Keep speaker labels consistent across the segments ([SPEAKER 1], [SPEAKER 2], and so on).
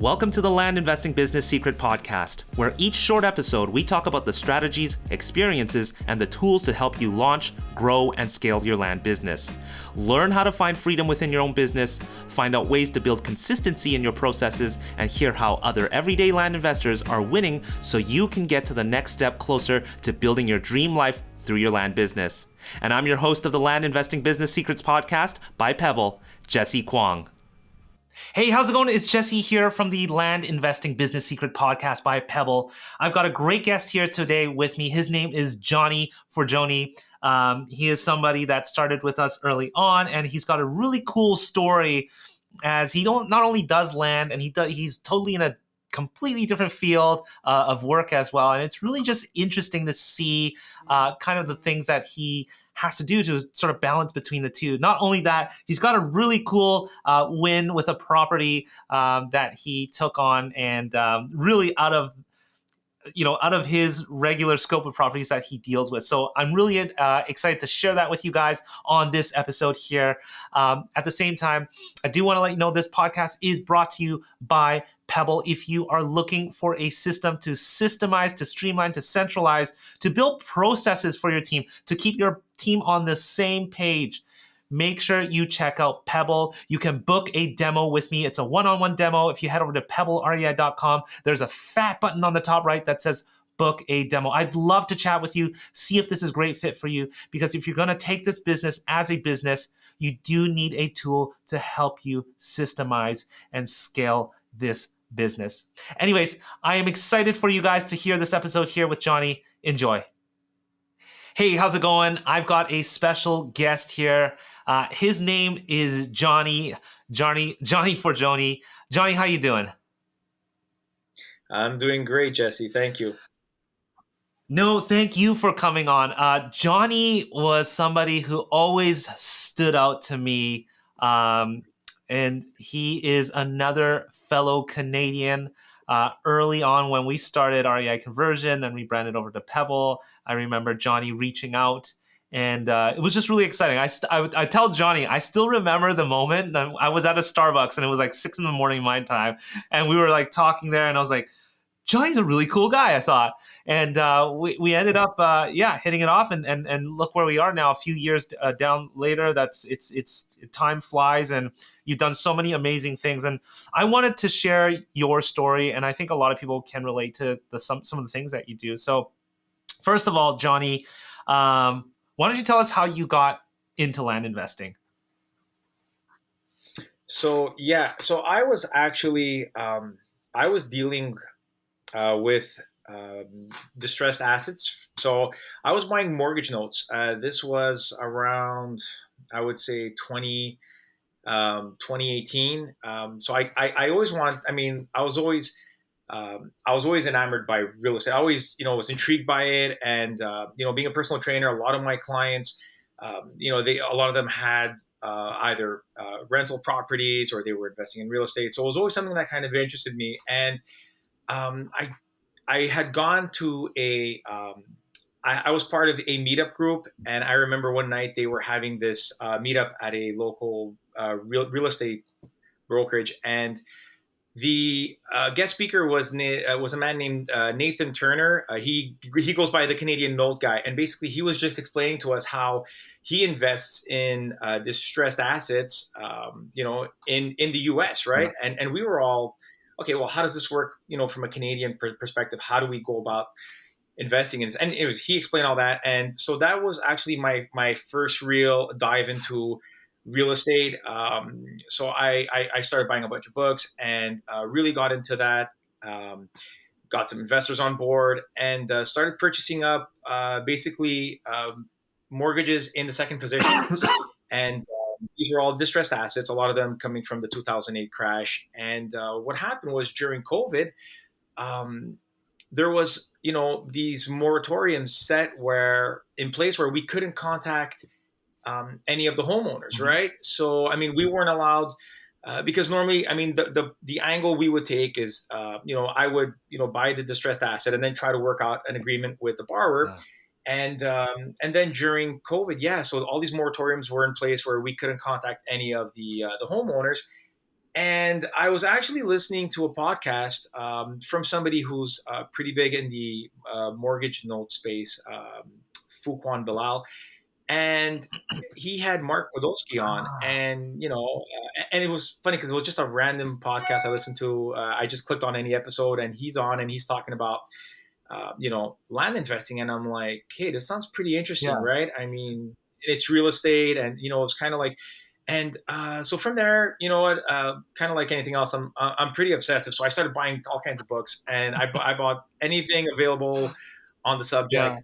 [SPEAKER 1] Welcome to the Land Investing Business Secret Podcast, where each short episode we talk about the strategies, experiences, and the tools to help you launch, grow, and scale your land business. Learn how to find freedom within your own business, find out ways to build consistency in your processes, and hear how other everyday land investors are winning so you can get to the next step closer to building your dream life through your land business. And I'm your host of the Land Investing Business Secrets Podcast by Pebble, Jesse Kwong. Hey, how's it going? It's Jesse here from the Land Investing Business Secret Podcast by Pebble. I've got a great guest here today with me. His name is Johnny Forgione. He is somebody that started with us early on, and he's got a really cool story as he not only does land, and he's totally in a completely different field of work as well. And it's really just interesting to see kind of the things that he has to do to sort of balance between the two. Not only that, he's got a really cool win with a property that he took on, and really out of his regular scope of properties that he deals with. So I'm really excited to share that with you guys on this episode here. At the same time, I do want to let you know this podcast is brought to you by Pebble. If you are looking for a system to systemize, to streamline, to centralize, to build processes for your team, to keep your team on the same page, make sure you check out Pebble. You can book a demo with me. It's a one-on-one demo. If you head over to pebblerei.com, there's a fat button on the top right that says book a demo. I'd love to chat with you, see if this is a great fit for you, because if you're going to take this business as a business, you do need a tool to help you systemize and scale this business. Anyways, I am excited for you guys to hear this episode here with Johnny. Enjoy. Hey, how's it going? I've got a special guest here. His name is Johnny Forgione. Johnny, how you doing?
[SPEAKER 2] I'm doing great, Jesse. Thank you.
[SPEAKER 1] No, thank you for coming on. Johnny was somebody who always stood out to me, and he is another fellow Canadian. Early on when we started REI Conversion, then we branded over to Pebble. I remember Johnny reaching out, and it was just really exciting. I tell Johnny, I still remember the moment. I was at a Starbucks, and it was like 6 a.m. my time, and we were like talking there, and I was like, Johnny's a really cool guy, I thought. And we ended up hitting it off, and look where we are now. A few years down later, it's time flies, and you've done so many amazing things. And I wanted to share your story, and I think a lot of people can relate to some of the things that you do. So first of all, Johnny, why don't you tell us how you got into land investing?
[SPEAKER 2] So I was actually I was dealing with distressed assets. So I was buying mortgage notes. This was around, I would say, 2018. So I always I was always enamored by real estate. I always, was intrigued by it. And, being a personal trainer, a lot of my clients, a lot of them had either rental properties or they were investing in real estate. So it was always something that kind of interested me. And I had gone to I was part of a meetup group, and I remember one night they were having this meetup at a local real estate brokerage, and the guest speaker was a man named Nathan Turner. He goes by the Canadian Note Guy, and basically he was just explaining to us how he invests in distressed assets, in the U.S., right? Yeah. And we were all, okay, well, how does this work, from a Canadian perspective? How do we go about investing in this? And he explained all that. And so that was actually my first real dive into real estate. So I started buying a bunch of books and really got into that, got some investors on board, and started purchasing up basically mortgages in the second position. And these are all distressed assets, a lot of them coming from the 2008 crash. And what happened was during COVID, there was, these moratoriums set in place where we couldn't contact any of the homeowners, right? So, we weren't allowed because normally, the angle we would take is, I would, buy the distressed asset and then try to work out an agreement with the borrower. Yeah. And then during COVID, so all these moratoriums were in place where we couldn't contact any of the homeowners. And I was actually listening to a podcast from somebody who's pretty big in the mortgage note space, Fuquan Bilal, and he had Mark Podolsky on,
[SPEAKER 1] Ah,
[SPEAKER 2] and and it was funny because it was just a random podcast I listened to. I just clicked on any episode, and he's on, and he's talking about land investing, and I'm like, hey, this sounds pretty interesting,
[SPEAKER 1] yeah,
[SPEAKER 2] right? I mean, it's real estate, and it's kind of like, and so from there, you know what, kind of like anything else, I'm pretty obsessive. So I started buying all kinds of books, and I bought anything available on the
[SPEAKER 1] yeah,
[SPEAKER 2] subject.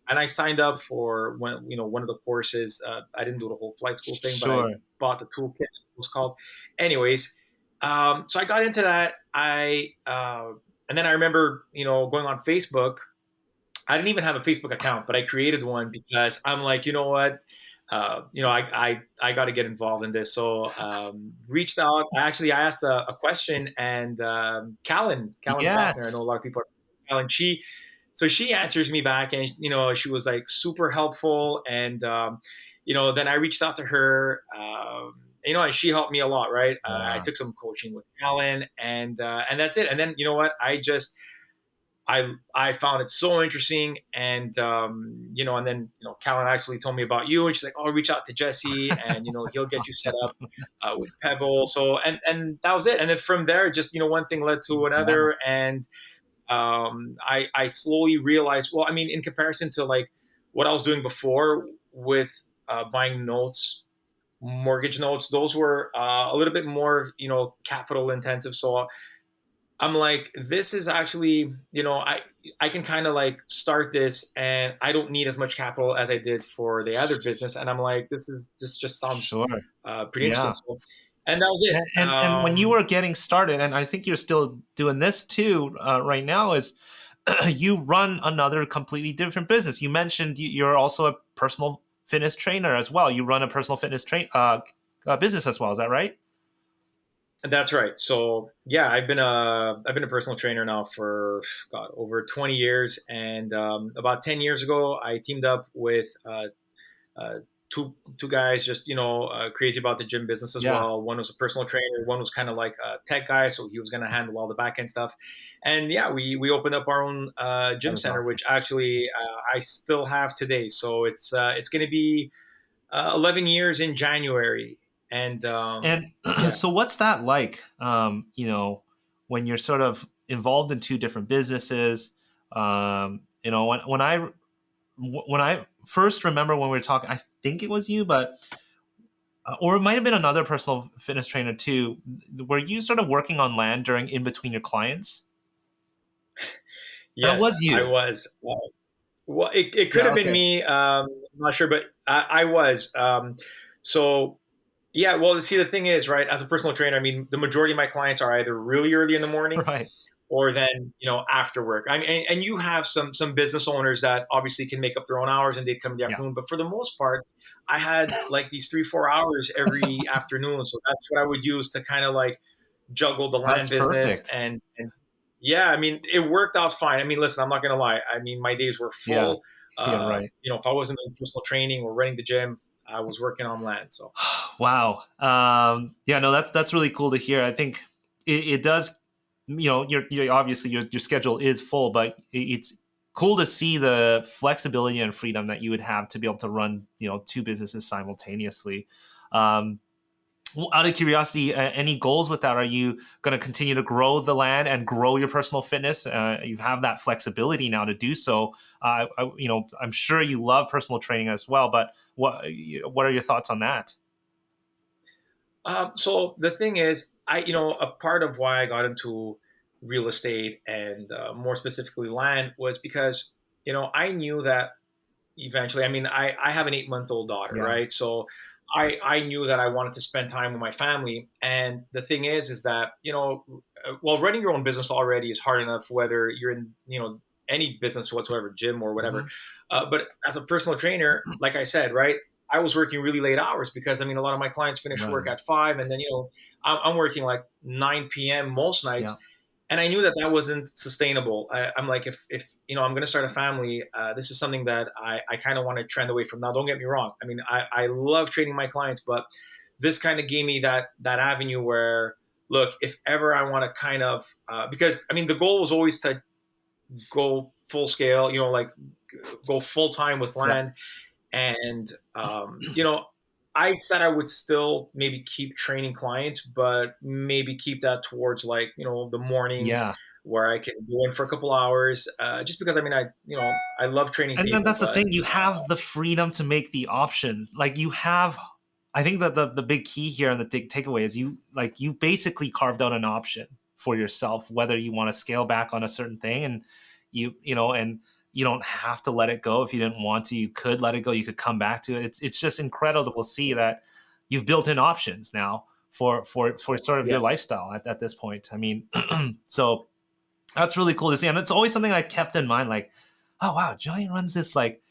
[SPEAKER 2] And I signed up for one of the courses. I didn't do the whole flight school thing, but I
[SPEAKER 1] sure.
[SPEAKER 2] bought the toolkit. It was called. Anyways, so I got into that. And then I remember, going on Facebook. I didn't even have a Facebook account, but I created one because I'm like, you know what, I got to get involved in this. So reached out. I asked a question, and Callan Faulkner. I know
[SPEAKER 1] Yes.
[SPEAKER 2] a lot of people are Callan. She answers me back, and she was like super helpful. And then I reached out to her. And she helped me a lot, right? I
[SPEAKER 1] Yeah,
[SPEAKER 2] took some coaching with Callan, and that's it. And then you know what? I found it so interesting, and and then Callan actually told me about you, and she's like, "Oh, reach out to Jesse, and he'll
[SPEAKER 1] that's
[SPEAKER 2] get you set
[SPEAKER 1] awesome.
[SPEAKER 2] up with Pebble." So and that was it. And then from there, just one thing led to
[SPEAKER 1] Yeah,
[SPEAKER 2] another, and I slowly realized, well, I mean, in comparison to like what I was doing before with buying notes, mortgage notes, those were a little bit more capital intensive. So I'm like, this is actually, I can kind of like start this, and I don't need as much capital as I did for the other business. And I'm like, this just sounds
[SPEAKER 1] sure.
[SPEAKER 2] pretty interesting.
[SPEAKER 1] Yeah.
[SPEAKER 2] So, and that was
[SPEAKER 1] And,
[SPEAKER 2] it.
[SPEAKER 1] and when you were getting started, and I think you're still doing this too right now, is you run another completely different business. You mentioned you're also a personal fitness trainer as well. You run a personal fitness business as well. Is that right?
[SPEAKER 2] That's right. So yeah, I've been a personal trainer now for God over 20 years, and about 10 years ago, I teamed up with uh, two guys, just crazy about the gym business as
[SPEAKER 1] Yeah,
[SPEAKER 2] well. One was a personal trainer, one was kind of like a tech guy, so he was going to handle all the back end stuff. And yeah, we opened up our own
[SPEAKER 1] that
[SPEAKER 2] gym
[SPEAKER 1] is
[SPEAKER 2] center,
[SPEAKER 1] awesome.
[SPEAKER 2] which actually I still have today. So it's going to be 11 years in January, and
[SPEAKER 1] And
[SPEAKER 2] yeah.
[SPEAKER 1] so, what's that like? When you're sort of involved in two different businesses. When I first remember when we were talking, I think it was you, but or it might have been another personal fitness trainer too. Were you sort of working on land during in between your clients? That was
[SPEAKER 2] Yes, I
[SPEAKER 1] you.
[SPEAKER 2] was. Well, it could
[SPEAKER 1] Yeah.
[SPEAKER 2] have been
[SPEAKER 1] Okay.
[SPEAKER 2] me. I'm not sure, but I was. So yeah, well, see, the thing is, right, as a personal trainer, I mean, the majority of my clients are either really early in the morning
[SPEAKER 1] Right.
[SPEAKER 2] or then, after work. I mean, and you have some business owners that obviously can make up their own hours and they'd come in the
[SPEAKER 1] Yeah.
[SPEAKER 2] afternoon. But for the most part, I had like these 3-4 hours every afternoon. So that's what I would use to kind of like juggle the land
[SPEAKER 1] That's
[SPEAKER 2] business,
[SPEAKER 1] perfect.
[SPEAKER 2] and yeah, I mean, it worked out fine. I mean, listen, I'm not gonna lie. I mean, my days were
[SPEAKER 1] Yeah.
[SPEAKER 2] full.
[SPEAKER 1] Yeah. Right.
[SPEAKER 2] If I wasn't in personal training or running the gym, I was working on land. So
[SPEAKER 1] Wow. Yeah. No, that's really cool to hear. I think it does. You're obviously your schedule is full, but it's cool to see the flexibility and freedom that you would have to be able to run two businesses simultaneously. Um, Out of curiosity, any goals with that? Are you going to continue to grow the land and grow your personal fitness? You have that flexibility now to do so. I'm sure you love personal training as well. But what are your thoughts on that?
[SPEAKER 2] so the thing is, a part of why I got into real estate and more specifically land was because I knew that eventually. I mean, I have an 8-month-old daughter,
[SPEAKER 1] Yeah,
[SPEAKER 2] right? So I knew that I wanted to spend time with my family. And the thing is that, well, running your own business already is hard enough, whether you're in, any business whatsoever, gym or whatever.
[SPEAKER 1] hmm
[SPEAKER 2] But as a personal trainer, like I said, right, I was working really late hours because I mean, a lot of my clients finish work
[SPEAKER 1] right.
[SPEAKER 2] at 5, and then, I'm working like 9 p.m. most
[SPEAKER 1] Yeah,
[SPEAKER 2] nights, and I knew that that wasn't sustainable. I'm like, if I'm going to start a family, this is something that I kind of want to trend away from. Now, don't get me wrong. I mean, I love training my clients, but this kind of gave me that avenue where, look, if ever I want to kind of, because I mean, the goal was always to go full scale, like go full time with
[SPEAKER 1] Yeah.
[SPEAKER 2] land. And, I said I would still maybe keep training clients, but maybe keep that towards like, the morning
[SPEAKER 1] Yeah.
[SPEAKER 2] where I can go in for a couple hours, just because I mean, I love training
[SPEAKER 1] And then
[SPEAKER 2] people,
[SPEAKER 1] that's the
[SPEAKER 2] but
[SPEAKER 1] thing, you have the freedom to make the options. Like you have, I think that the big key here and the big takeaway is you basically carved out an option for yourself, whether you want to scale back on a certain thing, and and you don't have to let it go. If you didn't want to, you could let it go. You could come back to it. It's just incredible to see that you've built in options now for sort of
[SPEAKER 2] yeah,
[SPEAKER 1] your lifestyle at this point. I mean, so that's really cool to see. And it's always something I kept in mind, like, oh wow, Johnny runs this like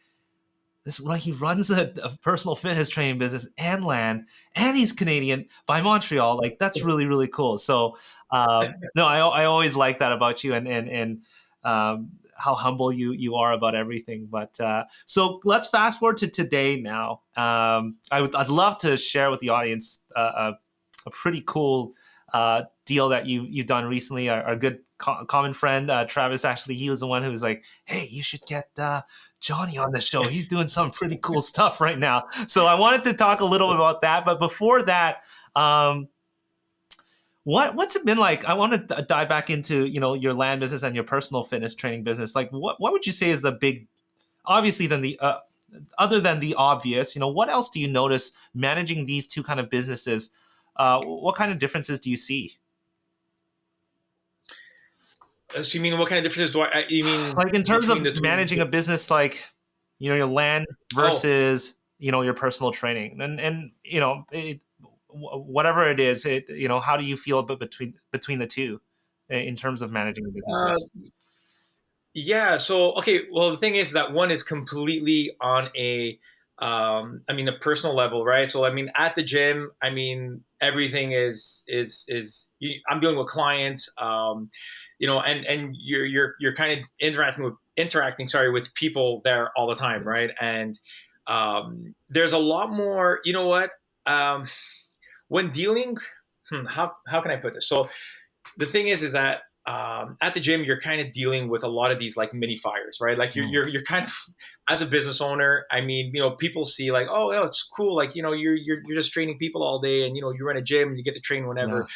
[SPEAKER 1] this he runs a personal fitness training business and land, and he's Canadian by Montreal. Like that's really really cool. So no, I always like that about you, and how humble you are about everything. But so let's fast forward to today now. I'd love to share with the audience a pretty cool deal that you've done recently. Our good common friend Travis, actually, he was the one who was like, "Hey, you should get Johnny on the show. He's doing some pretty cool stuff right now." So I wanted to talk a little bit about that. But before that, what's it been like? I want to dive back into your land business and your personal fitness training business. Like, what would you say is the big, obviously, than the other than the obvious? What else do you notice managing these two kind of businesses? What kind of differences do you see?
[SPEAKER 2] so you mean what kind of differences you mean
[SPEAKER 1] Like in terms
[SPEAKER 2] between the
[SPEAKER 1] of
[SPEAKER 2] two?
[SPEAKER 1] managing a business, like your land
[SPEAKER 2] Oh,
[SPEAKER 1] versus your personal training, and whatever it is, how do you feel about between the two in terms of managing the
[SPEAKER 2] uh,
[SPEAKER 1] businesses?
[SPEAKER 2] yeah. So, okay. Well, the thing is that one is completely on I mean, a personal level, right? So, I mean, at the gym, I mean, everything I'm dealing with clients, and you're kind of interacting, sorry, with people there all the time, right? And there's a lot more. You know what? Um, when dealing, how can I put this? So, the thing is that at the gym you're kind of dealing with a lot of these like mini fires, right? Like you're
[SPEAKER 1] Mm,
[SPEAKER 2] you're kind of, as a business owner, I mean, people see like, oh yeah, it's cool, like you're just training people all day, and you run a gym and you get to train whenever.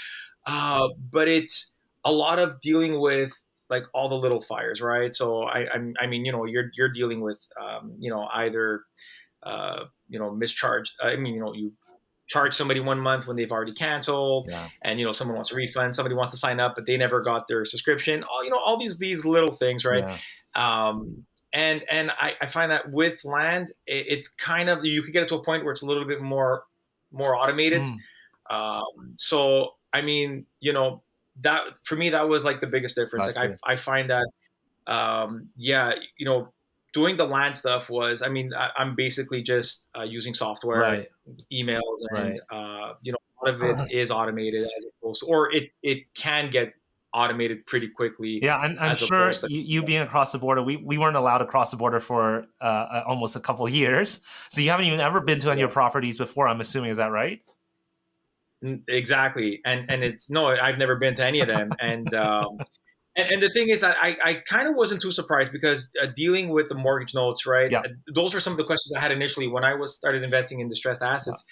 [SPEAKER 1] yeah,
[SPEAKER 2] But it's a lot of dealing with like all the little fires, right? So I mean, you're dealing with either mischarged. I mean, you charge somebody 1 month when they've already canceled,
[SPEAKER 1] yeah,
[SPEAKER 2] and someone wants a refund, somebody wants to sign up but they never got their subscription, all these little things, right?
[SPEAKER 1] yeah.
[SPEAKER 2] And I find that with land, it's kind of, you could get it to a point where it's a little bit more automated.
[SPEAKER 1] Mm,
[SPEAKER 2] So I mean, that for me, that was like the biggest difference. Like
[SPEAKER 1] gotcha.
[SPEAKER 2] I find that, yeah, doing the land stuff was, I mean, I'm basically just using software,
[SPEAKER 1] Right,
[SPEAKER 2] emails, and
[SPEAKER 1] right.
[SPEAKER 2] a lot of it is automated, as opposed to, or it can get automated pretty quickly,
[SPEAKER 1] Yeah, I'm
[SPEAKER 2] as
[SPEAKER 1] sure
[SPEAKER 2] opposed to,
[SPEAKER 1] you being across the border, we weren't allowed to cross the border for almost a couple years. So you haven't even ever been to any of
[SPEAKER 2] yeah,
[SPEAKER 1] your properties before, I'm assuming. Is that right?
[SPEAKER 2] exactly. And it's, no, I've never been to any of them. And the thing is that I kind of wasn't too surprised, because dealing with the mortgage notes, right?
[SPEAKER 1] Yeah,
[SPEAKER 2] Those were some of the questions I had initially when I was started investing in distressed
[SPEAKER 1] yeah,
[SPEAKER 2] assets.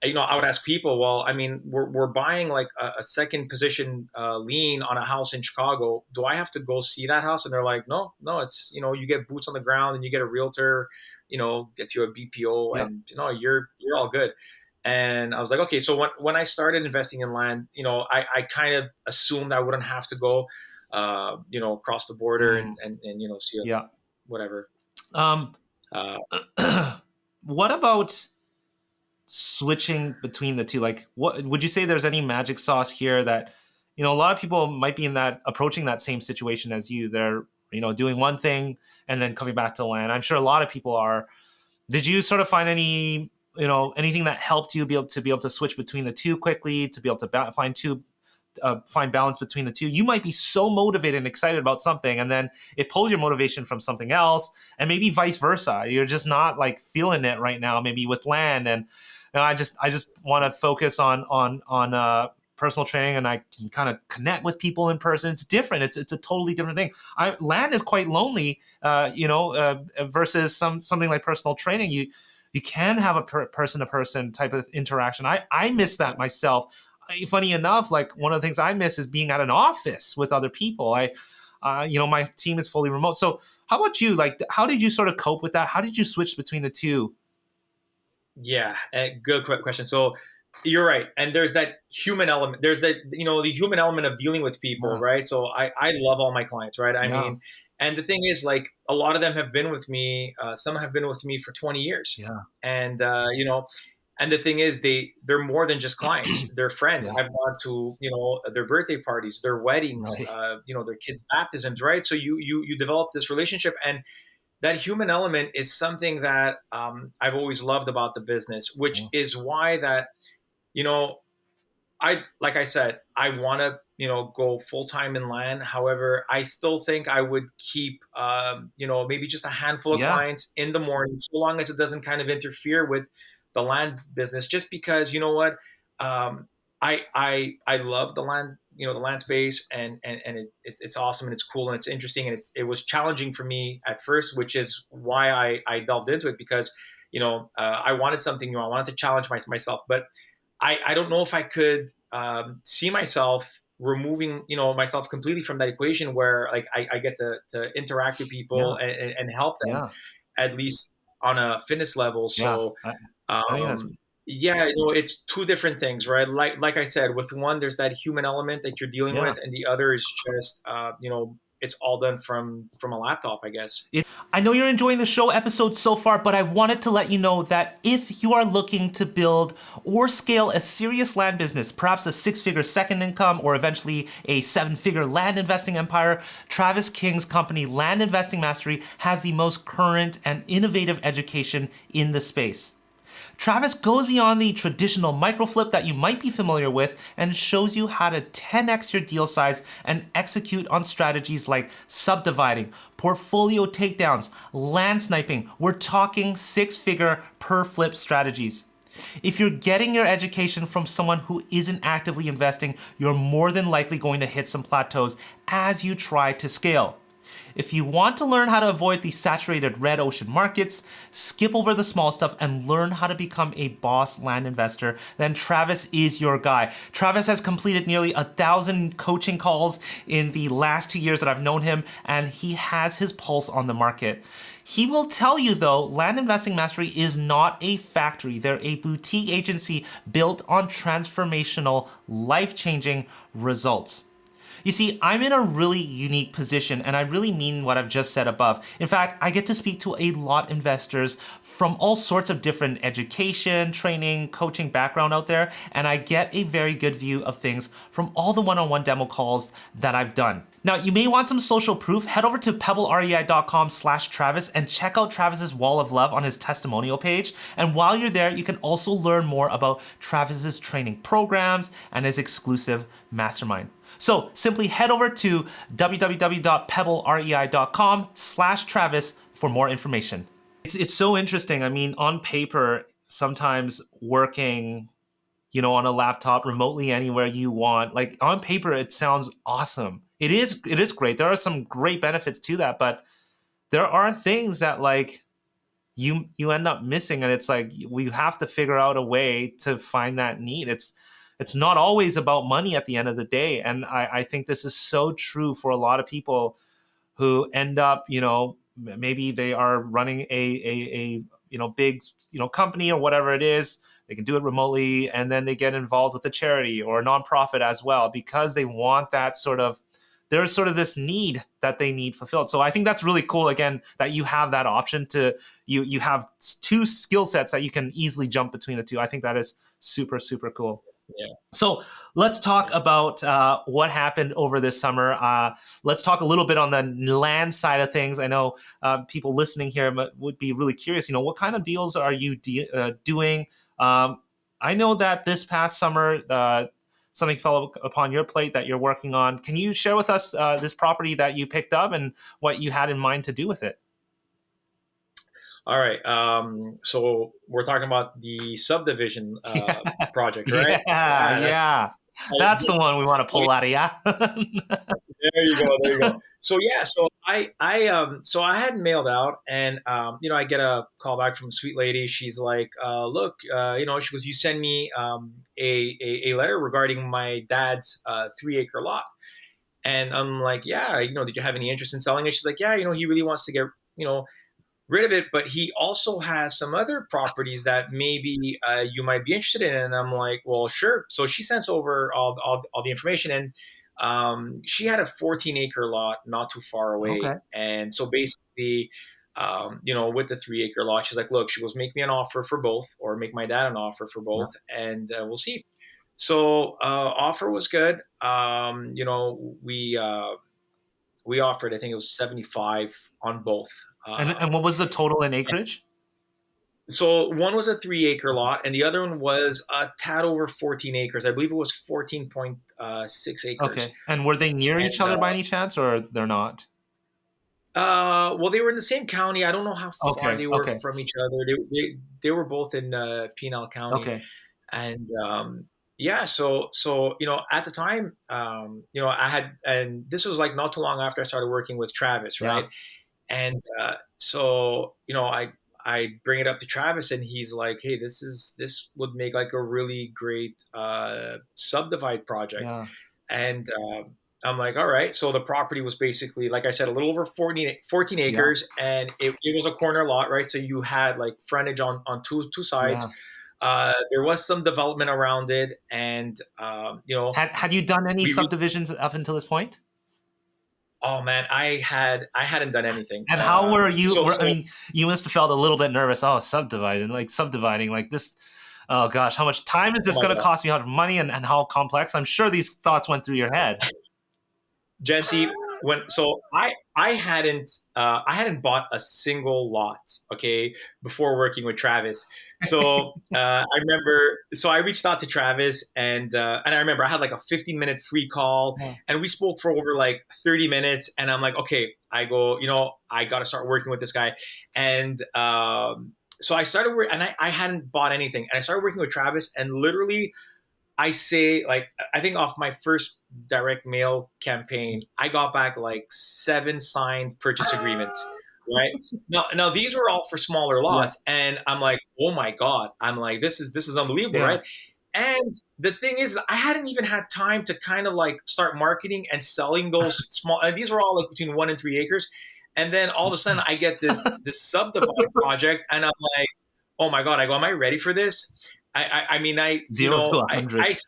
[SPEAKER 2] I would ask people, well, I mean, we're buying like a second position lien on a house in Chicago. Do I have to go see that house? And they're like, no, no, it's, you get boots on the ground and you get a realtor, gets you a BPO,
[SPEAKER 1] yeah.
[SPEAKER 2] and, you're all good. And I was like, okay. So when I started investing in land, I kind of assumed I wouldn't have to go, across the border,
[SPEAKER 1] Mm,
[SPEAKER 2] and see
[SPEAKER 1] yeah.
[SPEAKER 2] whatever.
[SPEAKER 1] Um,
[SPEAKER 2] Uh,
[SPEAKER 1] what about switching between the two? Like, what would you say there's any magic sauce here that, a lot of people might be in that approaching that same situation as you. They're, doing one thing and then coming back to land. I'm sure a lot of people are. Did you sort of find any, anything that helped you be able to switch between the two quickly, to be able to find balance between the two? You might be so motivated and excited about something, and then it pulls your motivation from something else, and maybe vice versa. You're just not like feeling it right now, maybe with land, and And I just want to focus on personal training, and I can kind of connect with people in person. It's different. It's a totally different thing. Land is quite lonely, versus something like personal training. You can have a person to person type of interaction. I miss that myself. Funny enough, like one of the things I miss is being at an office with other people. My team is fully remote. So how about you? Like, how did you sort of cope with that? How did you switch between the two?
[SPEAKER 2] Yeah, good question. So you're right, and there's that human element. There's that the human element of dealing with people,
[SPEAKER 1] Yeah,
[SPEAKER 2] right? So I love all my clients, right? I
[SPEAKER 1] yeah,
[SPEAKER 2] mean, and the thing is, like a lot of them have been with me. Some have been with me for 20 years,
[SPEAKER 1] yeah,
[SPEAKER 2] and and the thing is, they're more than just clients. They're friends.
[SPEAKER 1] yeah.
[SPEAKER 2] I've gone to their birthday parties, their weddings,
[SPEAKER 1] Right.
[SPEAKER 2] their kids' baptisms, right? So you develop this relationship, and that human element is something that I've always loved about the business, which
[SPEAKER 1] Yeah.
[SPEAKER 2] is why that you know I like I said I want to go full time in land. However, I still think I would keep maybe just a handful of
[SPEAKER 1] Yeah.
[SPEAKER 2] clients in the morning, so long as it doesn't kind of interfere with the land business. Just because you know what, I love the land, the land space, and it's awesome and it's cool and it's interesting, and it was challenging for me at first, which is why I delved into it, because I wanted something new. I wanted to challenge myself, but I don't know if I could see myself removing myself completely from that equation, where like I get to interact with people
[SPEAKER 1] Yeah.
[SPEAKER 2] and help them
[SPEAKER 1] Yeah.
[SPEAKER 2] at least on a fitness level.
[SPEAKER 1] Yeah.
[SPEAKER 2] So
[SPEAKER 1] I think that's,
[SPEAKER 2] yeah, it's two different things, right? Like I said, with one, there's that human element that you're dealing
[SPEAKER 1] yeah.
[SPEAKER 2] with, and the other is just it's all done from a laptop, I guess.
[SPEAKER 1] I know you're enjoying the show episode so far, but I wanted to let you know that if you are looking to build or scale a serious land business, perhaps a 6-figure second income or eventually a 7-figure land investing empire, Travis King's company, Land Investing Mastery, has the most current and innovative education in the space. Travis goes beyond the traditional microflip that you might be familiar with and shows you how to 10x your deal size and execute on strategies like subdividing, portfolio takedowns, land sniping. We're talking 6-figure per flip strategies. If you're getting your education from someone who isn't actively investing, you're more than likely going to hit some plateaus as you try to scale. If you want to learn how to avoid the saturated red ocean markets, skip over the small stuff, and learn how to become a boss land investor, then Travis is your guy. Travis has completed nearly 1,000 coaching calls in the last 2 years that I've known him, and he has his pulse on the market. He will tell you, though, Land Investing Mastery is not a factory. They're a boutique agency built on transformational, life-changing results. You see, I'm in a really unique position, and I really mean what I've just said above. In fact, I get to speak to a lot of investors from all sorts of different education, training, coaching background out there, and I get a very good view of things from all the one-on-one demo calls that I've done. Now, you may want some social proof. Head over to pebblerei.com/Travis and check out Travis's wall of love on his testimonial page. And while you're there, you can also learn more about Travis's training programs and his exclusive mastermind. So simply head over to www.pebblerei.com/Travis for more information. It's so interesting. I mean, on paper, sometimes working on a laptop remotely anywhere you want. Like on paper, it sounds awesome. It is great. There are some great benefits to that, but there are things that like you end up missing, and it's like we have to figure out a way to find that need. It's not always about money at the end of the day, and I think this is so true for a lot of people who end up, maybe they are running a big company or whatever it is. They can do it remotely, and then they get involved with a charity or a nonprofit as well because they want that sort of, there's sort of this need that they need fulfilled. So I think that's really cool, again, that you have that option to, you have two skill sets that you can easily jump between the two. I think that is super, super cool.
[SPEAKER 2] Yeah.
[SPEAKER 1] So let's talk about what happened over this summer. Let's talk a little bit on the land side of things. I know people listening here would be really curious. What kind of deals are you doing? I know that this past summer, something fell upon your plate that you're working on. Can you share with us this property that you picked up and what you had in mind to do with it?
[SPEAKER 2] All right. So we're talking about the subdivision project, right?
[SPEAKER 1] Yeah,
[SPEAKER 2] That's,
[SPEAKER 1] yeah. That's the one we want to pull out of ya.
[SPEAKER 2] there you go. There you go. So yeah, so I had mailed out, and I get a call back from a sweet lady. She's like, look, she goes, you send me a letter regarding my dad's 3 acre lot, and I'm like, yeah, did you have any interest in selling it? She's like, yeah, he really wants to get you know rid of it, but he also has some other properties that maybe you might be interested in. And I'm like, well, sure. So she sends over all the information, and she had a 14-acre lot not too far away.
[SPEAKER 1] Okay.
[SPEAKER 2] And so basically, with the 3 acre lot, she's like, look, she goes, make me an offer for both, or make my dad an offer for
[SPEAKER 1] Yeah.
[SPEAKER 2] both, and we'll see. So offer was good. We offered, I think it was 75 on both.
[SPEAKER 1] And what was the total in acreage?
[SPEAKER 2] So one was a 3 acre lot, and the other one was a tad over 14 acres. I believe it was 14.6 acres.
[SPEAKER 1] Okay. And were they near each
[SPEAKER 2] And
[SPEAKER 1] other by any chance, or they're not?
[SPEAKER 2] well, they were in the same county. I don't know how far
[SPEAKER 1] Okay.
[SPEAKER 2] they were
[SPEAKER 1] Okay.
[SPEAKER 2] from each other. They were both in Pinal County,
[SPEAKER 1] Okay.
[SPEAKER 2] and yeah. So at the time, I had, and this was like not too long after I started working with Travis,
[SPEAKER 1] Yeah.
[SPEAKER 2] right? And so I bring it up to Travis, and he's like, "Hey, this would make like a really great subdivide project."
[SPEAKER 1] Yeah.
[SPEAKER 2] And I'm like, "All right." So the property was basically, like I said, a little over 14
[SPEAKER 1] Yeah.
[SPEAKER 2] acres, and it was a corner lot, right? So you had like frontage on two sides.
[SPEAKER 1] Yeah.
[SPEAKER 2] There was some development around it, and
[SPEAKER 1] Had you done any
[SPEAKER 2] we
[SPEAKER 1] subdivisions up until this point?
[SPEAKER 2] oh man, I hadn't done anything.
[SPEAKER 1] And how were you? I
[SPEAKER 2] So
[SPEAKER 1] mean, you must have felt a little bit nervous. Oh, subdividing, like this. Oh gosh, how much time is
[SPEAKER 2] oh
[SPEAKER 1] this
[SPEAKER 2] my
[SPEAKER 1] going to
[SPEAKER 2] god.
[SPEAKER 1] cost me? How much money and how complex? I'm sure these thoughts went through your head.
[SPEAKER 2] Jesse, I hadn't bought a single lot, okay, before working with Travis. So I remember, so I reached out to Travis, and I remember I had like a 15-minute free call,
[SPEAKER 1] Yeah.
[SPEAKER 2] and we spoke for over like 30 minutes, and I'm like, okay, I go, I got to start working with this guy, and so I started work, and I hadn't bought anything, and I started working with Travis, and literally I say, like, I think off my first direct mail campaign, I got back like 7 signed purchase agreements. Right now, these were all for smaller
[SPEAKER 1] Yeah.
[SPEAKER 2] lots, and I'm like, oh my god, I'm like, this is unbelievable,
[SPEAKER 1] Yeah.
[SPEAKER 2] right? And the thing is, I hadn't even had time to kind of like start marketing and selling those small. And these were all like between 1 and 3 acres, and then all of a sudden, I get this subdivide project, and I'm like, oh my god, I go, am I ready for this? I mean,
[SPEAKER 1] Zero to a
[SPEAKER 2] I
[SPEAKER 1] hundred.
[SPEAKER 2] like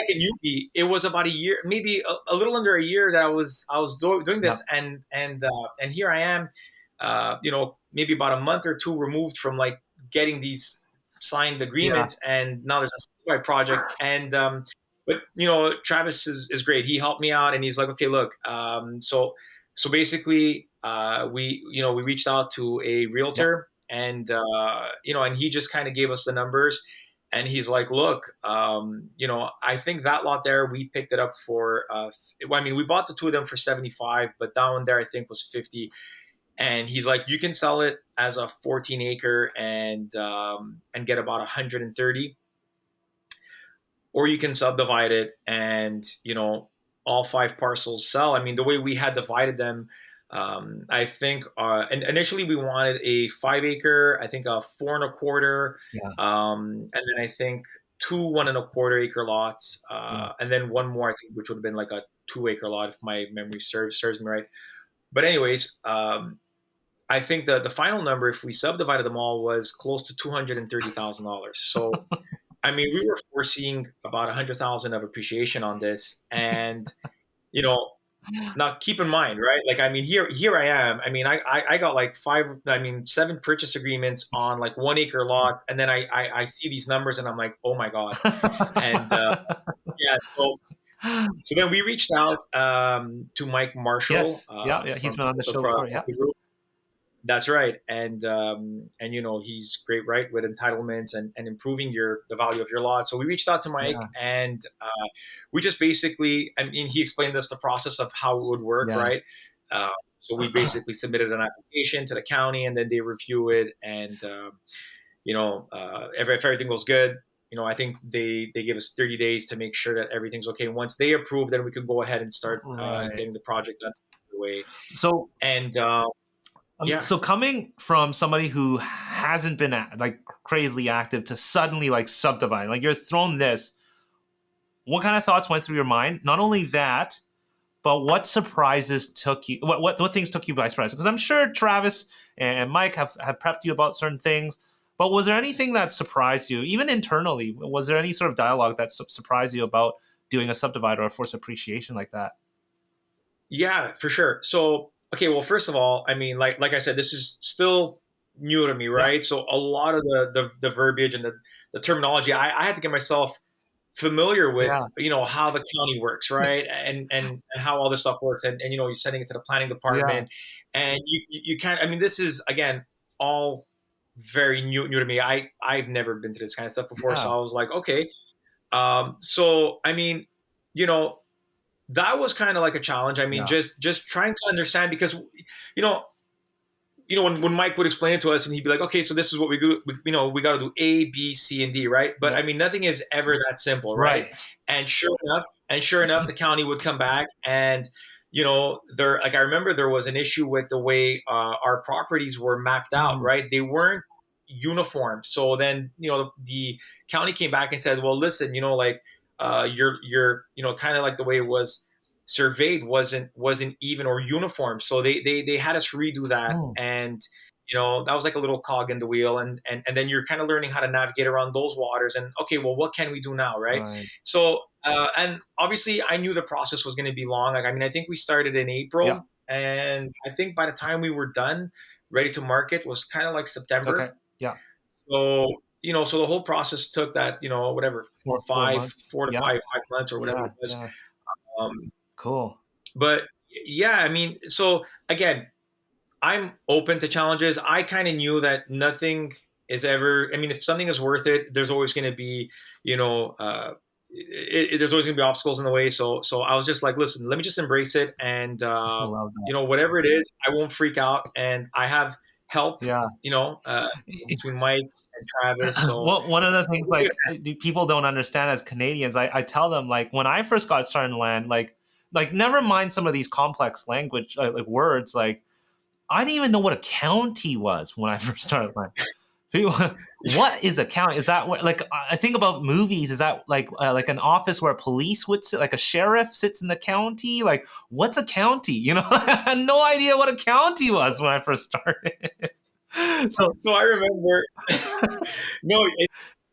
[SPEAKER 2] a newbie. It was about a year, maybe a little under a year that I was doing
[SPEAKER 1] Yeah.
[SPEAKER 2] this, and here I am, maybe about a month or two removed from like getting these signed
[SPEAKER 1] Yeah.
[SPEAKER 2] agreements, and now there's a statewide project, and but Travis is great. He helped me out, and he's like, okay, look, so basically, we reached out to a
[SPEAKER 1] Yeah.
[SPEAKER 2] realtor, and and he just kind of gave us the numbers, and he's like, look, I think that lot there, we picked it up for I mean, we bought the two of them for 75, but that one there I think was 50. And he's like, you can sell it as a 14 acre and get about 130, or you can subdivide it, and all 5 parcels sell. I mean, the way we had divided them, I think, and initially we wanted a 5 acre, I think a 4 1/4,
[SPEAKER 1] Yeah.
[SPEAKER 2] and then I think 2 1 1/4 acre lots,
[SPEAKER 1] Yeah.
[SPEAKER 2] and then one more, I think, which would have been like a 2 acre lot if my memory serves me right. But anyways, I think the final number, if we subdivided them all, was close to $230,000. So I mean, we were foreseeing about 100,000 of appreciation on this, and you know, now keep in mind, right? Like, I mean, here I am. I mean, I got like 7 purchase agreements on like 1 acre lots, and then I see these numbers, and I'm like, oh my god. And yeah, so then we reached out to Mike Marshall
[SPEAKER 1] Yes. Yeah. Yeah. He's
[SPEAKER 2] from
[SPEAKER 1] been on the
[SPEAKER 2] the
[SPEAKER 1] show before. Yeah.
[SPEAKER 2] group. That's right, and he's great, right, with entitlements and improving the value of your lot. So we reached out to Mike,
[SPEAKER 1] Yeah.
[SPEAKER 2] and we just basically, I mean, he explained us the process of how it would work,
[SPEAKER 1] Yeah.
[SPEAKER 2] right? So we basically submitted an application to the county, and then they review it. And if everything goes good, I think they give us 30 days to make sure that everything's okay. Once they approve, then we can go ahead and start
[SPEAKER 1] Right.
[SPEAKER 2] getting the project done away.
[SPEAKER 1] So
[SPEAKER 2] And yeah,
[SPEAKER 1] so coming from somebody who hasn't been like crazily active to suddenly like subdividing, like you're thrown this, what kind of thoughts went through your mind? Not only that, but what surprises took you? What things took you by surprise? Because I'm sure Travis and Mike have prepped you about certain things. But was there anything that surprised you, even internally? Was there any sort of dialogue that surprised you about doing a subdivider or a force appreciation like that?
[SPEAKER 2] yeah, for sure. So, okay, well, first of all, I mean, like I said, this is still new to me,
[SPEAKER 1] Yeah,
[SPEAKER 2] right? So a lot of the verbiage and the terminology, I had to get myself familiar with,
[SPEAKER 1] yeah,
[SPEAKER 2] how the county works, right? And how all this stuff works. And you're sending it to the planning
[SPEAKER 1] yeah,
[SPEAKER 2] department, and you can't. I mean, this is again all very new to me. I've never been to this kind of stuff before,
[SPEAKER 1] yeah,
[SPEAKER 2] so I was like, okay. So I mean, you know, that was kind of like a challenge. I mean,
[SPEAKER 1] yeah,
[SPEAKER 2] just trying to understand, because you know when Mike would explain it to us, and he'd be like, okay, so this is what we do. We got to do A, B, C, and D, right? But
[SPEAKER 1] yeah.
[SPEAKER 2] I mean, nothing is ever that simple, right?
[SPEAKER 1] Right.
[SPEAKER 2] And sure enough, the county would come back, and there, like, I remember there was an issue with the way our properties were mapped out,
[SPEAKER 1] Mm,
[SPEAKER 2] right? They weren't uniform. So then the county came back and said, well, listen, like, you're kind of like the way it was surveyed wasn't even or uniform. So they had us redo that,
[SPEAKER 1] mm,
[SPEAKER 2] and that was like a little cog in the wheel. And then you're kind of learning how to navigate around those waters. And okay, well, what can we do now, right?
[SPEAKER 1] right.
[SPEAKER 2] So and obviously I knew the process was going to be long. Like, I mean, I think we started in
[SPEAKER 1] Yeah.
[SPEAKER 2] April, and I think by the time we were done, ready to market, was kind of like
[SPEAKER 1] Okay.
[SPEAKER 2] September.
[SPEAKER 1] Yeah.
[SPEAKER 2] So so the whole process took that, whatever,
[SPEAKER 1] 4 months.
[SPEAKER 2] 4 to
[SPEAKER 1] Yeah.
[SPEAKER 2] 5 months, or whatever
[SPEAKER 1] Yeah.
[SPEAKER 2] it was.
[SPEAKER 1] Yeah.
[SPEAKER 2] um,
[SPEAKER 1] Cool.
[SPEAKER 2] but yeah, I mean, so again, I'm open to challenges. I kind of knew that nothing is ever, I mean, if something is worth it, there's always going to be, you know, there's always going to be obstacles in the way. So I was just like, listen, let me just embrace it. And,
[SPEAKER 1] I love that.
[SPEAKER 2] whatever it is, I won't freak out. And I have help,
[SPEAKER 1] Yeah.
[SPEAKER 2] between Mike and Travis. So
[SPEAKER 1] Well, one of the things
[SPEAKER 2] we're good.
[SPEAKER 1] like people don't understand as Canadians, I tell them like when I first got started in land, like never mind some of these complex language like words, like I didn't even know what a county was when I first started land. People, what is a county? Is that what, like I think about movies? Is that like an office where police would sit, like a sheriff sits in the county? Like what's a county? I had no idea what a county was when I first started. So
[SPEAKER 2] So I remember, no,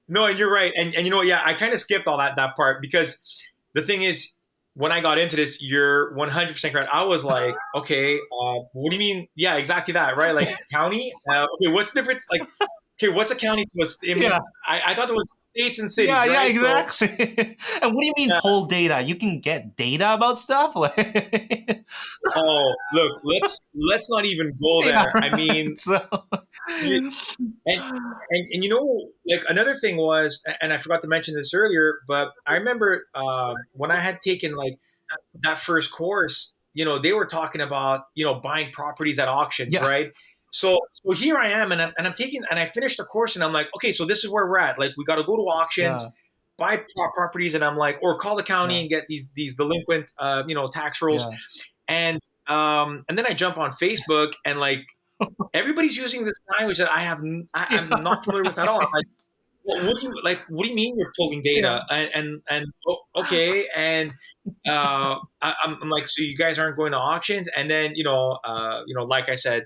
[SPEAKER 2] no, and you're right. And yeah, I kind of skipped all that part, because the thing is, when I got into this, you're 100% correct. I was like, okay, what do you mean? Yeah, exactly that, right? Like, county. Okay, what's the difference? Like, okay, what's a county to us? I mean,
[SPEAKER 1] yeah,
[SPEAKER 2] I thought there was states and
[SPEAKER 1] yeah,
[SPEAKER 2] cities,
[SPEAKER 1] yeah,
[SPEAKER 2] right? So
[SPEAKER 1] exactly. And what do you mean
[SPEAKER 2] yeah.
[SPEAKER 1] pull data? You can get data about stuff, like
[SPEAKER 2] Oh, look, let's not even go
[SPEAKER 1] yeah,
[SPEAKER 2] there. I
[SPEAKER 1] right.
[SPEAKER 2] mean,
[SPEAKER 1] So
[SPEAKER 2] you, and, and like, another thing was, and I forgot to mention this earlier, but I remember when I had taken, like, that first course, they were talking about, buying properties at auctions,
[SPEAKER 1] yeah,
[SPEAKER 2] right? So here I am, and I'm taking, and I finished the course, and I'm like, okay, so this is where we're at. Like, we got to go to
[SPEAKER 1] yeah,
[SPEAKER 2] auctions, buy properties, and I'm like, or call the county
[SPEAKER 1] yeah,
[SPEAKER 2] and get these delinquent, tax rolls,
[SPEAKER 1] yeah.
[SPEAKER 2] and then I jump on Facebook, and, like, everybody's using this language that I'm not familiar with at all. I'm like, what do you mean you're pulling
[SPEAKER 1] Yeah.
[SPEAKER 2] data? And okay, and I'm like, so you guys aren't going to auctions? And then like I said,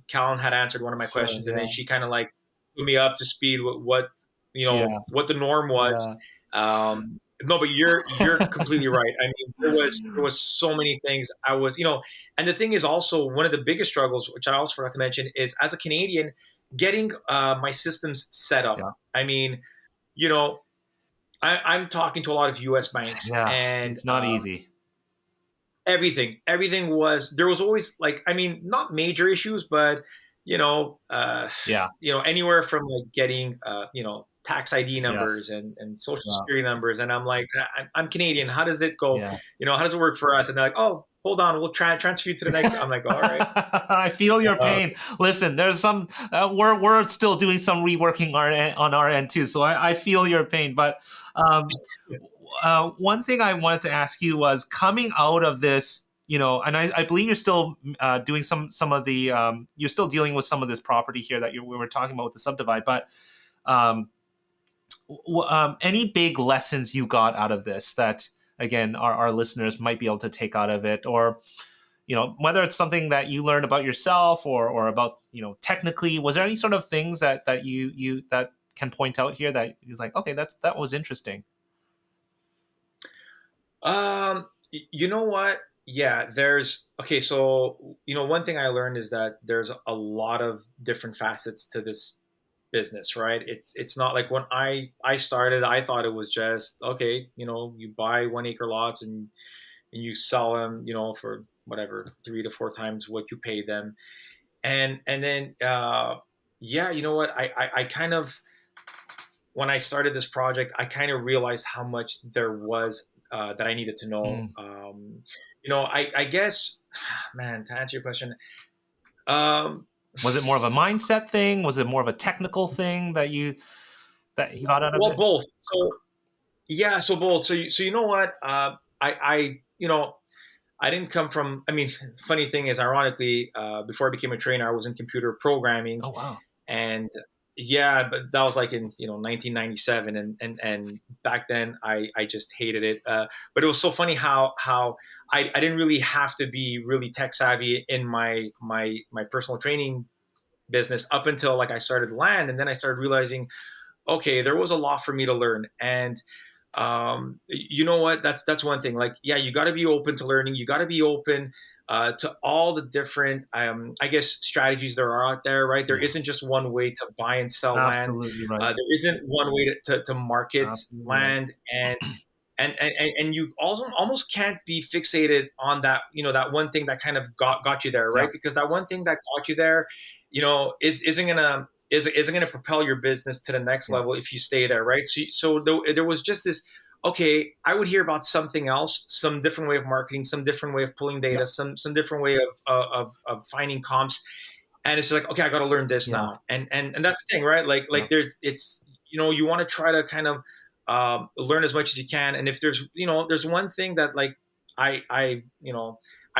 [SPEAKER 2] Callan had answered one of my
[SPEAKER 1] Sure.
[SPEAKER 2] questions, and then
[SPEAKER 1] Yeah.
[SPEAKER 2] she kind of like put me up to speed with
[SPEAKER 1] Yeah.
[SPEAKER 2] what the norm was.
[SPEAKER 1] Yeah.
[SPEAKER 2] No, but you're completely right. I mean, there was so many things I was, and the thing is also, one of the biggest struggles, which I also forgot to mention, is, as a Canadian, getting my systems set up.
[SPEAKER 1] Yeah.
[SPEAKER 2] I mean, you know, I'm talking to a lot of U.S. banks,
[SPEAKER 1] Yeah.
[SPEAKER 2] and
[SPEAKER 1] It's not easy.
[SPEAKER 2] everything was, there was always, like, I mean, not major issues, but
[SPEAKER 1] Yeah.
[SPEAKER 2] anywhere from, like, getting tax ID numbers
[SPEAKER 1] Yes.
[SPEAKER 2] and social
[SPEAKER 1] Yeah.
[SPEAKER 2] security numbers, and I'm like, I'm Canadian. How does it go?
[SPEAKER 1] Yeah.
[SPEAKER 2] How does it work for us? And they're like, oh, hold on, we'll transfer you to the next. I'm like, all right.
[SPEAKER 1] I feel your
[SPEAKER 2] Uh,
[SPEAKER 1] pain. Listen, there's some we're still doing some reworking on our end too, so I feel your pain. But um, one thing I wanted to ask you was coming out of this, you know, and I believe you're still doing some of the you're still dealing with some of this property here that we were talking about with the subdivide, but um, any big lessons you got out of this that again our listeners might be able to take out of it, or you know, whether it's something that you learned about yourself or about, you know, technically, was there any sort of things that you that can point out here that you're like, okay, that was interesting.
[SPEAKER 2] you know what? Yeah, there's okay. So one thing I learned is that there's a lot of different facets to this business, right? It's not like when I started, I thought it was just okay. You buy 1 acre lots and you sell them, for whatever 3 to 4 times what you pay them, and then yeah, you know what? I kind of when I started this project, I kind of realized how much there was that I needed to know.
[SPEAKER 1] Mm.
[SPEAKER 2] I guess, man, to answer your question, um,
[SPEAKER 1] Was it more of a mindset thing? Was it more of a technical thing that you got out of
[SPEAKER 2] well,
[SPEAKER 1] it?
[SPEAKER 2] both. So yeah, so both. So you know what? I didn't come from. I mean, funny thing is, ironically, before I became a trainer, I was in computer programming,
[SPEAKER 1] Oh wow.
[SPEAKER 2] and yeah, but that was like in 1997, and back then I just hated it. But it was so funny how I didn't really have to be really tech savvy in my personal training business up until like I started land, and then I started realizing, okay, there was a lot for me to learn. And you know what, that's one thing. Like, yeah, you got to be open to learning, you got to be open to all the different I guess strategies there are out there, right? There
[SPEAKER 1] Yeah,
[SPEAKER 2] isn't just one way to buy and sell land.
[SPEAKER 1] absolutely right.
[SPEAKER 2] There isn't one way to market
[SPEAKER 1] Absolutely right.
[SPEAKER 2] land. And you also almost can't be fixated on that, that one thing that kind of got you there,
[SPEAKER 1] Yeah,
[SPEAKER 2] right? Because that one thing that got you there, isn't gonna propel your business to the next
[SPEAKER 1] yeah,
[SPEAKER 2] level if you stay there, right? So there was just this. Okay, I would hear about something else, some different way of marketing, some different way of pulling
[SPEAKER 1] yeah,
[SPEAKER 2] data, some different way of finding comps, and it's like, okay, I got to learn this
[SPEAKER 1] yeah,
[SPEAKER 2] now. And that's the thing, right?
[SPEAKER 1] yeah,
[SPEAKER 2] Like there's it's you want to try to kind of learn as much as you can. And if there's one thing that like I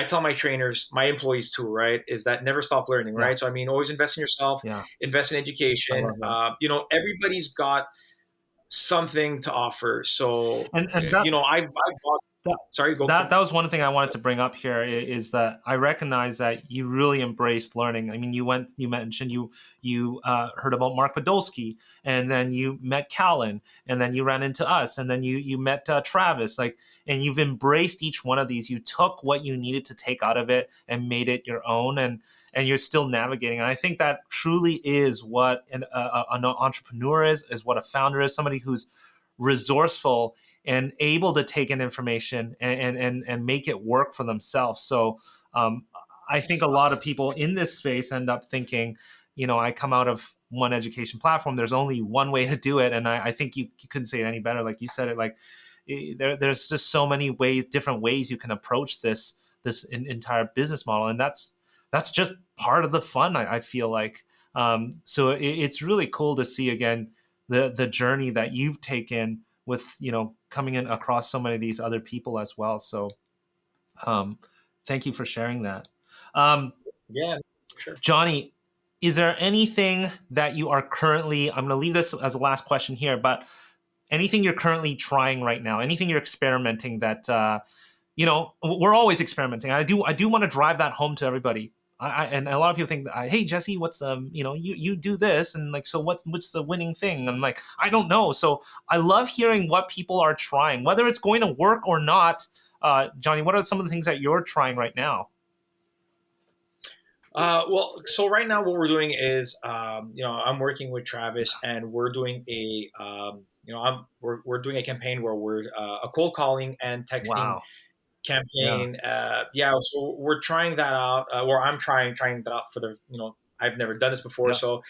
[SPEAKER 2] tell my trainers, my employees too, right, is that never stop learning,
[SPEAKER 1] yeah,
[SPEAKER 2] right? So I mean, always invest in yourself,
[SPEAKER 1] yeah.
[SPEAKER 2] invest in
[SPEAKER 1] I
[SPEAKER 2] education.
[SPEAKER 1] love that.
[SPEAKER 2] Everybody's got something to offer. So
[SPEAKER 1] And that
[SPEAKER 2] I've bought.
[SPEAKER 1] that
[SPEAKER 2] Sorry, go.
[SPEAKER 1] that was one thing I wanted to bring up here is that I recognize that you really embraced learning. I mean, you mentioned you heard about Mark Podolsky, and then you met Callan, and then you ran into us, and then you met Travis. Like, and you've embraced each one of these. You took what you needed to take out of it and made it your own, and you're still navigating. And I think that truly is what an entrepreneur is what a founder is. Somebody who's resourceful and able to take in information and make it work for themselves. So um, I think a lot of people in this space end up thinking, you know, I come out of one education platform. There's only one way to do it, and I think you couldn't say it any better. Like you said it, like there's just so many ways, different ways you can approach this entire business model, and that's just part of the fun. I feel like so it's really cool to see again the journey that you've taken with, you know, coming in across so many of these other people as well. So um, thank you for sharing that. um,
[SPEAKER 2] Yeah, sure.
[SPEAKER 1] Johnny, is there anything that you are currently, I'm going to leave this as a last question here, but anything you're currently trying right now, anything you're experimenting that you know, we're always experimenting. I do want to drive that home to everybody. And a lot of people think, hey Jesse, what's the, you know, you do this, and like, so what's the winning thing? I'm like, I don't know. So I love hearing what people are trying, whether it's going to work or not. Johnny, what are some of the things that you're trying right now?
[SPEAKER 2] Well, so right now what we're doing is, I'm working with Travis, and we're doing we're doing a campaign where we're a cold calling and texting
[SPEAKER 1] Wow. Yeah.
[SPEAKER 2] campaign. Yeah, so we're trying that out, or I'm trying that out for the, I've never done this before,
[SPEAKER 1] Yeah.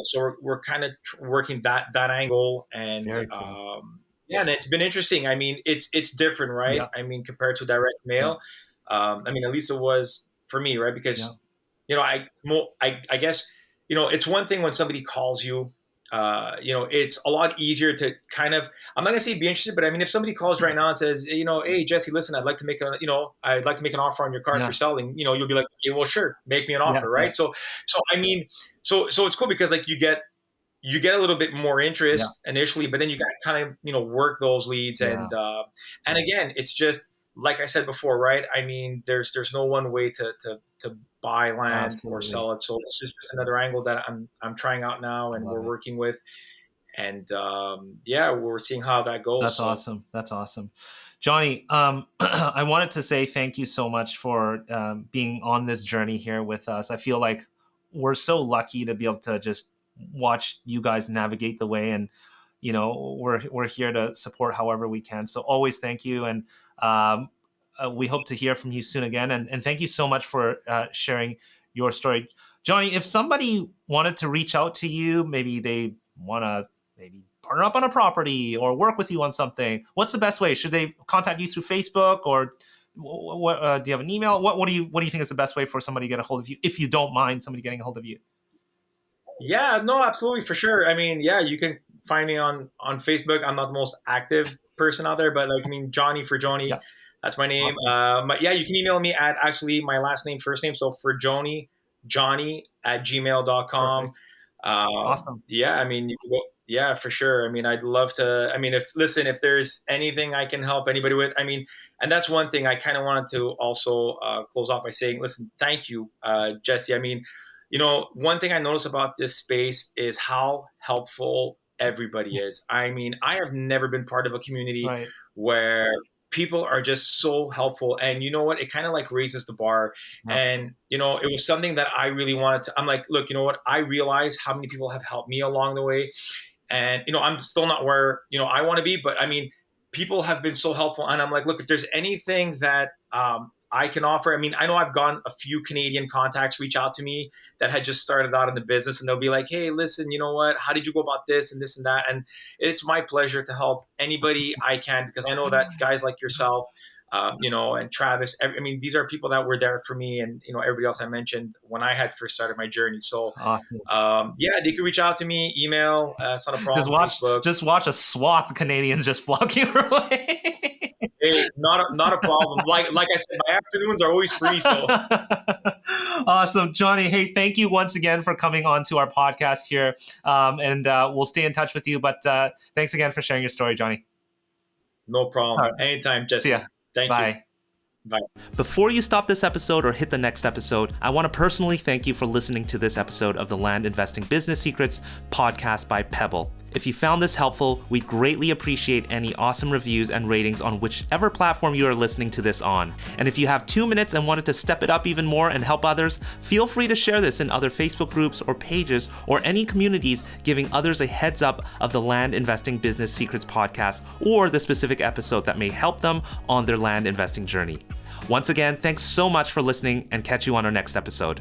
[SPEAKER 2] so we're kind of working that angle, and
[SPEAKER 1] Very cool.
[SPEAKER 2] yeah, and it's been interesting. I mean, it's different, right?
[SPEAKER 1] Yeah.
[SPEAKER 2] I mean, compared to direct
[SPEAKER 1] Yeah.
[SPEAKER 2] mail. I mean, at least it was for me, right?
[SPEAKER 1] Yeah.
[SPEAKER 2] Because, I guess, it's one thing when somebody calls you, it's a lot easier to kind of, I'm not gonna say be interested, but I mean, if somebody calls right now and says, hey, Jesse, listen, I'd like to make an offer on your car if
[SPEAKER 1] Yeah.
[SPEAKER 2] you're selling, you'll be like, okay, well, sure, make me an
[SPEAKER 1] Yeah.
[SPEAKER 2] offer, right? So I mean, so it's cool because like you get a little bit more
[SPEAKER 1] Yeah.
[SPEAKER 2] interest initially, but then you got to kind of work those leads,
[SPEAKER 1] Yeah.
[SPEAKER 2] and again, it's just like I said before, right? I mean, there's no one way to buy land or
[SPEAKER 1] Absolutely.
[SPEAKER 2] sell it, so this is just another angle that I'm trying out now,
[SPEAKER 1] I
[SPEAKER 2] and
[SPEAKER 1] love
[SPEAKER 2] we're
[SPEAKER 1] it.
[SPEAKER 2] working with, and yeah, we're seeing how that goes.
[SPEAKER 1] That's
[SPEAKER 2] So
[SPEAKER 1] awesome. That's awesome. Johnny, I wanted to say thank you so much for being on this journey here with us. I feel like we're so lucky to be able to just watch you guys navigate the way, and we're here to support however we can. So always thank you, and we hope to hear from you soon again. And thank you so much for sharing your story, Johnny. If somebody wanted to reach out to you, maybe they want to maybe partner up on a property or work with you on something, what's the best way? Should they contact you through Facebook, or what? Do you have an email? What do you think is the best way for somebody to get a hold of you, if you don't mind somebody getting a hold of you?
[SPEAKER 2] yeah, no, absolutely, for sure. I mean, yeah, you can find me on Facebook. I'm not the most active person out there, but like, I mean, Johnny Forgione,
[SPEAKER 1] Yeah,
[SPEAKER 2] that's my name.
[SPEAKER 1] awesome,
[SPEAKER 2] But yeah, you can email me at actually my last name, first name. So Forgione, Johnny at gmail.com.
[SPEAKER 1] perfect, awesome.
[SPEAKER 2] Yeah, I mean, yeah, for sure. I mean, I'd love to. I mean, if there's anything I can help anybody with, I mean, and that's one thing I kind of wanted to also close off by saying, listen, thank you, Jesse. I mean, one thing I notice about this space is how helpful everybody is. I mean, I have never been part of a community
[SPEAKER 1] Right.
[SPEAKER 2] where people are just so helpful. And you know what? It kind of like raises the bar.
[SPEAKER 1] Yeah.
[SPEAKER 2] And, it was something that I really wanted to. I'm like, look, you know what? I realize how many people have helped me along the way. And, I'm still not where, I want to be. But I mean, people have been so helpful. And I'm like, look, if there's anything that, I can offer. I mean, I know I've gotten a few Canadian contacts reach out to me that had just started out in the business, and they'll be like, hey, listen, you know what? How did you go about this and this and that? And it's my pleasure to help anybody I can, because I know that guys like yourself, and Travis, I mean, these are people that were there for me, and, everybody else I mentioned when I had first started my journey. So,
[SPEAKER 1] Awesome.
[SPEAKER 2] yeah, they can reach out to me, email, it's not a problem, Facebook.
[SPEAKER 1] Just watch a swath of Canadians just flock your way.
[SPEAKER 2] Hey, not a problem. Like I said, my afternoons are always free. So
[SPEAKER 1] Awesome, Johnny. Hey, thank you once again for coming on to our podcast here, and we'll stay in touch with you. But thanks again for sharing your story, Johnny.
[SPEAKER 2] no problem.
[SPEAKER 1] All right.
[SPEAKER 2] Anytime, Jesse.
[SPEAKER 1] See ya.
[SPEAKER 2] Thank
[SPEAKER 1] Bye.
[SPEAKER 2] you. Bye.
[SPEAKER 1] Before you stop this episode or hit the next episode, I want to personally thank you for listening to this episode of the Land Investing Business Secrets podcast by Pebble. If you found this helpful, we'd greatly appreciate any awesome reviews and ratings on whichever platform you are listening to this on. And if you have 2 minutes and wanted to step it up even more and help others, feel free to share this in other Facebook groups or pages or any communities, giving others a heads up of the Land Investing Business Secrets podcast or the specific episode that may help them on their land investing journey. Once again, thanks so much for listening, and catch you on our next episode.